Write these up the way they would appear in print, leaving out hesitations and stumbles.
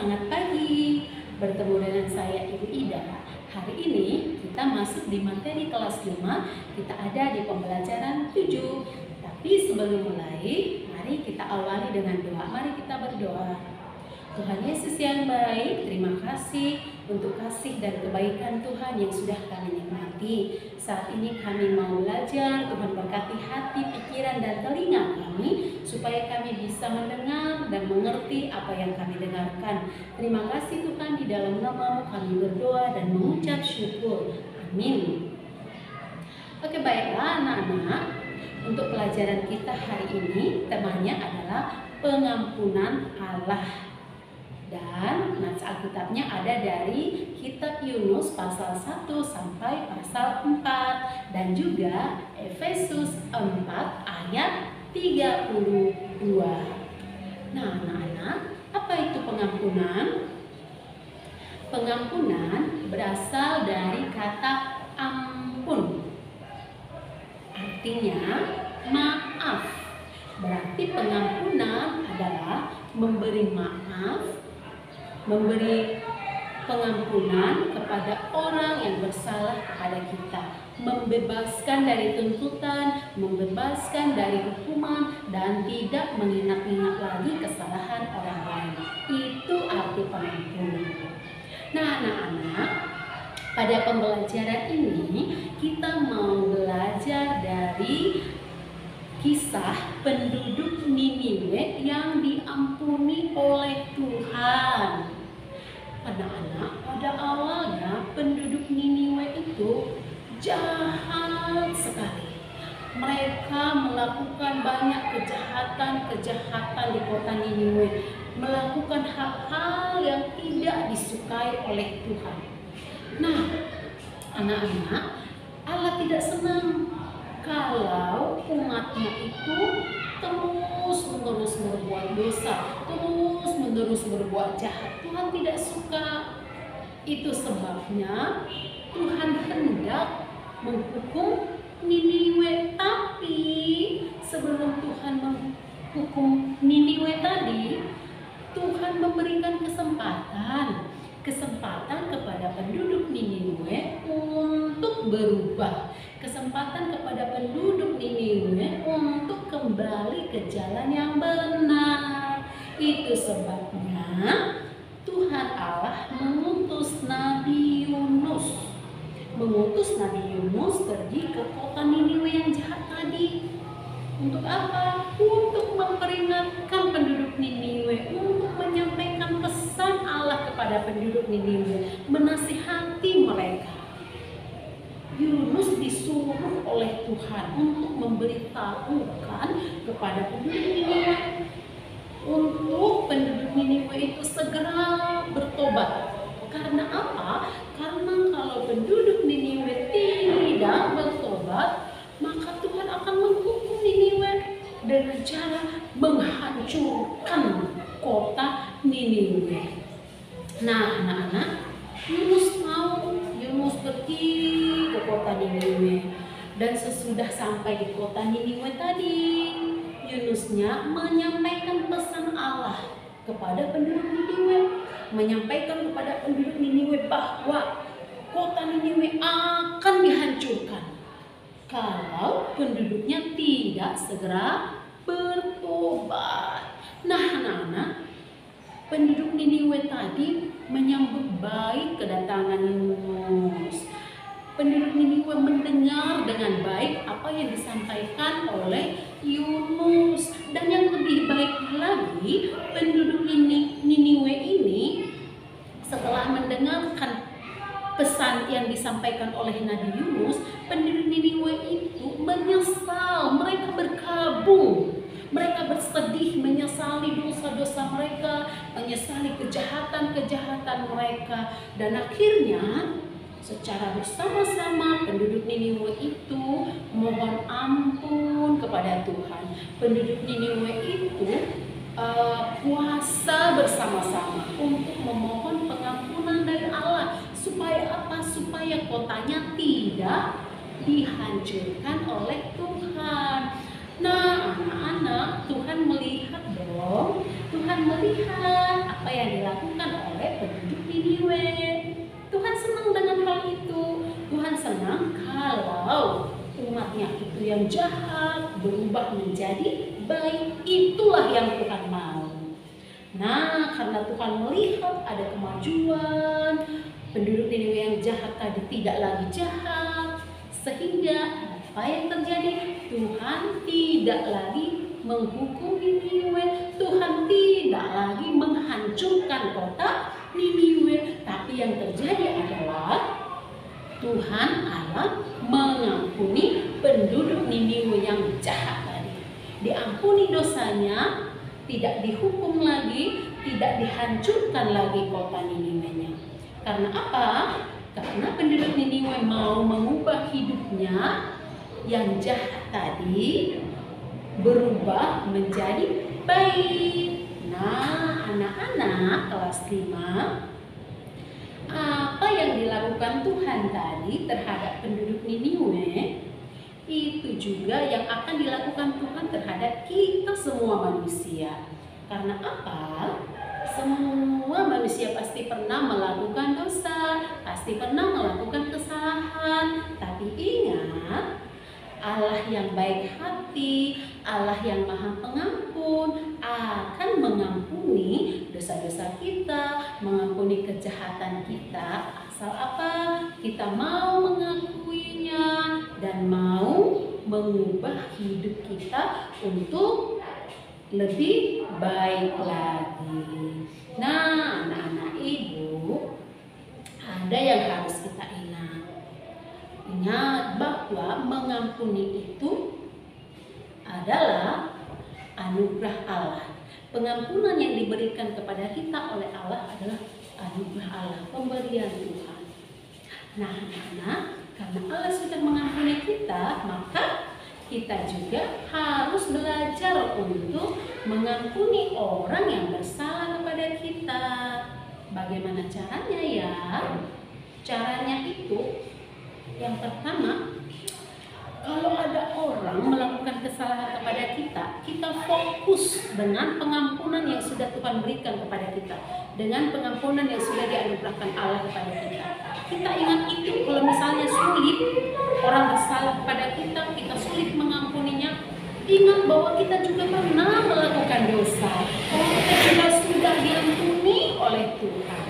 Semangat pagi, bertemu dengan saya Ibu Ida. Hari ini kita masuk di materi kelas 5, kita ada di pembelajaran 7. Tapi sebelum mulai, mari kita awali dengan doa. Mari kita berdoa. Tuhan Yesus yang baik, terima kasih untuk kasih dan kebaikan Tuhan yang sudah kami nikmati. Saat ini kami mau belajar, Tuhan berkati hati, pikiran, dan telinga kami, supaya kami bisa mendengar dan mengerti apa yang kami dengarkan. Terima kasih Tuhan, di dalam nama-Mu kami berdoa dan mengucap syukur. Amin. Oke, baiklah anak-anak, untuk pelajaran kita hari ini, temanya adalah pengampunan Allah. Dan nats Alkitabnya ada dari kitab Yunus pasal 1 sampai pasal 4 dan juga Efesus 4 ayat 32. Nah, anak-anak, apa itu pengampunan? Pengampunan berasal dari kata ampun. Artinya maaf. Berarti pengampunan adalah memberi maaf, memberi pengampunan kepada orang yang bersalah kepada kita, membebaskan dari tuntutan, membebaskan dari hukuman, dan tidak mengingat-ingat lagi kesalahan orang lain. Itu arti pengampunan. Nah, anak-anak, pada pembelajaran ini kita mau belajar dari kisah penduduk Niniwe yang diampuni oleh Tuhan. Anak-anak, pada awalnya penduduk Niniwe itu jahat sekali. Mereka melakukan banyak kejahatan di kota Niniwe, melakukan hal-hal yang tidak disukai oleh Tuhan. Nah, anak-anak, Allah tidak senang kalau umatnya itu terus-menerus berbuat dosa, terus-menerus berbuat jahat. Tuhan tidak suka. Itu sebabnya Tuhan hendak menghukum Niniwe. Tapi sebelum Tuhan menghukum Niniwe tadi, Tuhan memberikan kesempatan kepada penduduk Niniwe untuk berubah, kesempatan kepada penduduk Niniwe untuk kembali ke jalan yang benar. Itu sebabnya Tuhan Allah mengutus Nabi Yunus pergi ke kota Niniwe yang jahat tadi. Untuk apa? Untuk memperingatkan penduduk Niniwe, untuk menyampaikan pesan Allah kepada penduduk Niniwe, menasihati mereka. Yunus disuruh oleh Tuhan untuk memberitahukan kepada penduduk Niniwe, untuk penduduk Niniwe itu segera bertobat. Karena apa? Karena kalau penduduk Niniwe tidak bertobat, maka Tuhan akan menghukum Niniwe dengan cara menghancurkan kota Niniwe. Nah, anak-anak, Yunus pergi ke kota Niniwe, dan sesudah sampai di kota Niniwe tadi, Yunusnya menyampaikan pesan Allah kepada penduduk Niniwe, menyampaikan kepada penduduk Niniwe bahwa kota Niniwe akan dihancurkan kalau penduduknya tidak segera bertobat. Nah, anak-anak, penduduk Niniwe tadi menyambut baik kedatangan Yunus. Penduduk Niniwe mendengar dengan baik apa yang disampaikan oleh Yunus. Dan yang lebih baik lagi, penduduk Niniwe ini setelah mendengarkan pesan yang disampaikan oleh Nabi Yunus, penduduk Niniwe itu menyesal. Mereka berkabung, mereka bersedih, menyesali dosa-dosa mereka, menyesali kejahatan-kejahatan mereka. Dan akhirnya secara bersama-sama penduduk Niniwe itu mohon ampun kepada Tuhan. Penduduk Niniwe itu puasa bersama-sama untuk memohon pengampunan dari Allah. Supaya apa? Supaya kotanya tidak dihancurkan oleh Tuhan. Nah, anak-anak, Tuhan melihat dong Tuhan melihat apa yang dilakukan oleh penduduk Niniwe. Tuhan senang dengan hal itu. Tuhan senang kalau umatnya itu yang jahat berubah menjadi baik. Itulah yang Tuhan mau. Nah, karena Tuhan melihat ada kemajuan, penduduk Niniwe yang jahat tadi tidak lagi jahat, sehingga apa yang terjadi? Tuhan tidak lagi menghukum Niniwe, Tuhan tidak lagi menghancurkan kota Niniwe, tapi yang terjadi adalah Tuhan Allah mengampuni penduduk Niniwe yang jahat tadi. Diampuni dosanya, tidak dihukum lagi, tidak dihancurkan lagi kota Niniwe-nya. Karena apa? Karena penduduk Niniwe mau mengubah hidupnya yang jahat tadi berubah menjadi baik. Nah, anak-anak kelas 5, apa yang dilakukan Tuhan tadi terhadap penduduk Niniwe, itu juga yang akan dilakukan Tuhan terhadap kita semua manusia. Karena apa? Semua manusia pasti pernah melakukan dosa, pasti pernah melakukan kesalahan. Tapi ingat, Allah yang baik hati, Allah yang maha pengampun akan mengampuni dosa-dosa kita, mengampuni kejahatan kita, asal apa? Kita mau mengakuinya dan mau mengubah hidup kita untuk lebih baik lagi. Nah, anak-anak ibu, ada yang harus kita ingat. Ingat bahwa mengampuni itu adalah anugerah Allah. Pengampunan yang diberikan kepada kita oleh Allah adalah anugerah Allah, pemberian Tuhan. Nah, anak-anak, karena Allah sudah mengampuni kita, maka kita juga harus belajar untuk mengampuni orang yang bersalah kepada kita. Bagaimana caranya ya? Caranya itu, yang pertama, kalau ada orang melakukan kesalahan kepada kita, kita fokus dengan pengampunan yang sudah Tuhan berikan kepada kita, dengan pengampunan yang sudah dianugerahkan Allah kepada kita. Kita ingat itu. Kalau misalnya sulit, orang bersalah kepada kita, kita sulit mengampuninya, ingat bahwa kita juga pernah melakukan dosa. Kita juga sudah diampuni oleh Tuhan.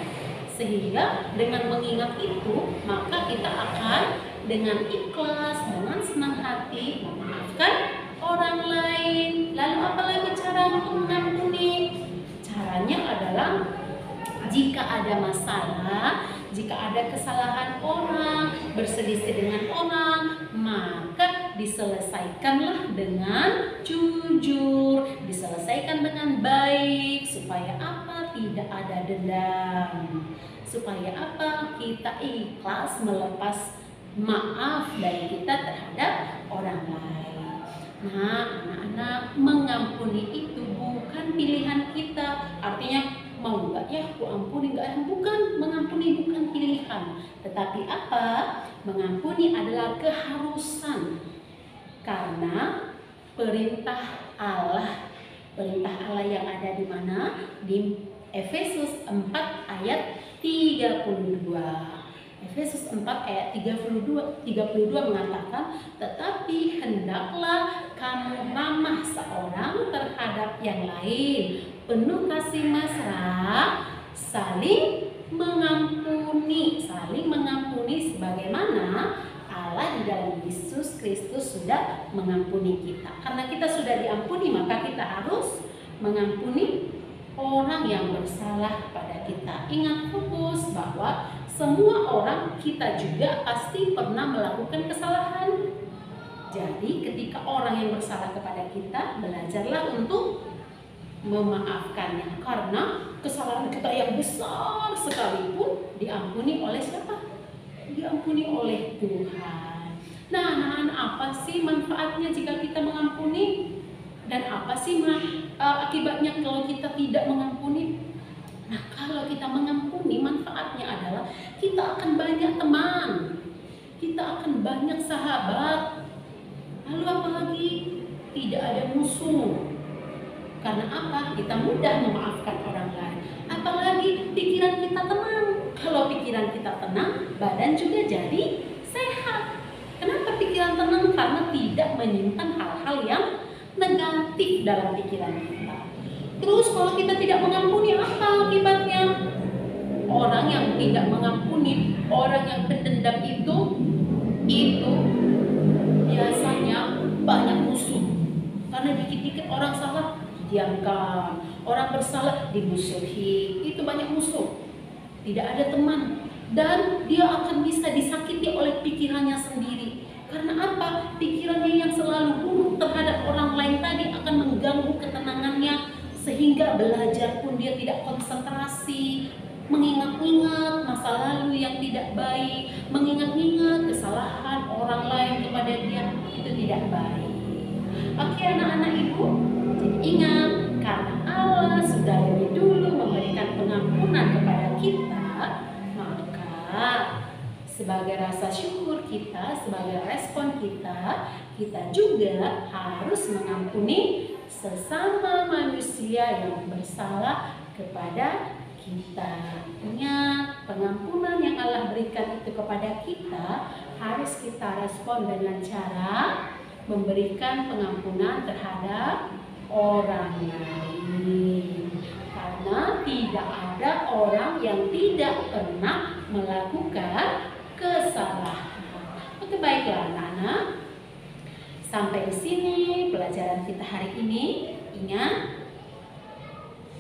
Sehingga dengan mengingat itu, maka kita akan dengan ikhlas, dengan senang hati memaafkan orang lain. Lalu apa lagi cara untuk mengampuni? Caranya adalah jika ada masalah, jika ada kesalahan orang, berselisih dengan orang, maka diselesaikanlah dengan jujur, diselesaikan dengan baik, supaya apa? Tidak ada dendam. Supaya apa? Kita ikhlas melepas maaf dari kita terhadap orang lain. Nah, anak-anak, mengampuni itu bukan pilihan kita. Artinya, mau nggak ya aku ampuni, nggak, bukan. Mengampuni bukan pilihan, tetapi apa? Mengampuni adalah keharusan, karena perintah Allah yang ada di mana? Di Efesus 4 ayat 32. Efesus 4 ayat 32 mengatakan, tetapi hendaklah kamu ramah seorang terhadap yang lain, penuh kasih mesra, saling mengampuni sebagaimana Allah di dalam Yesus Kristus sudah mengampuni kita. Karena kita sudah diampuni, maka kita harus mengampuni orang yang bersalah pada kita. Ingat, fokus bahwa semua orang, kita juga pasti pernah melakukan kesalahan. Jadi ketika orang yang bersalah kepada kita, belajarlah untuk memaafkannya. Karena kesalahan kita yang besar sekalipun diampuni oleh siapa? Diampuni oleh Tuhan. Nah, apa sih manfaatnya jika kita mengampuni? Dan apa sih akibatnya kalau kita tidak mengampuni? Nah, kalau kita mengampuni, manfaatnya adalah kita akan banyak teman, kita akan banyak sahabat, lalu apalagi tidak ada musuh. Karena apa? Kita mudah memaafkan orang lain. Apalagi pikiran kita tenang. Kalau pikiran kita tenang, badan juga jadi sehat. Kenapa pikiran tenang? Karena tidak menyimpan hal-hal yang negatif dalam pikiran kita. Terus kalau kita tidak mengampuni, apa akibatnya? Orang yang tidak mengampuni, orang yang pendendam itu biasanya banyak musuh. Karena dikit-dikit orang salah didiamkan, orang bersalah dimusuhi, itu banyak musuh. Tidak ada teman, dan dia akan bisa disakiti oleh pikirannya sendiri. Karena apa? Pikirannya yang selalu buruk terhadap orang lain tadi akan mengganggu ketenangannya, sehingga belajar pun dia tidak konsentrasi, mengingat-ingat masa lalu yang tidak baik, mengingat-ingat kesalahan orang lain kepada dia, itu tidak baik. Oke anak-anak ibu, jadi ingat, karena Allah sudah lebih dulu memberikan pengampunan kepada kita, maka sebagai rasa syukur kita, sebagai respon kita, kita juga harus mengampuni sesama manusia yang bersalah kepada kita. Ingat, pengampunan yang Allah berikan itu kepada kita harus kita respon dengan cara memberikan pengampunan terhadap orang lain. Karena tidak ada orang yang tidak pernah melakukan kesalahan. Oke, baiklah anak-anak. Sampai di sini pelajaran kita hari ini. Ingat,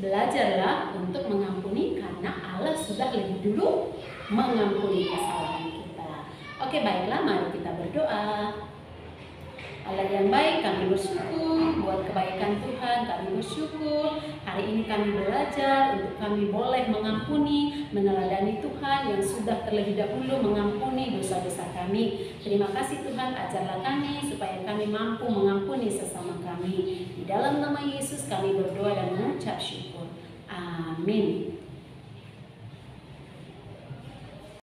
belajarlah untuk mengampuni karena Allah sudah lebih dulu mengampuni kesalahan kita. Oke, baiklah, mari kita berdoa. Allah yang baik, kami bersyukur buat kebaikan Tuhan, kami bersyukur hari ini kami belajar untuk kami boleh mengampuni, meneladani Tuhan yang sudah terlebih dahulu mengampuni dosa-dosa kami. Terima kasih Tuhan, ajarlah kami supaya kami mampu mengampuni sesama kami. Di dalam nama Yesus kami berdoa dan mengucap syukur. Amin.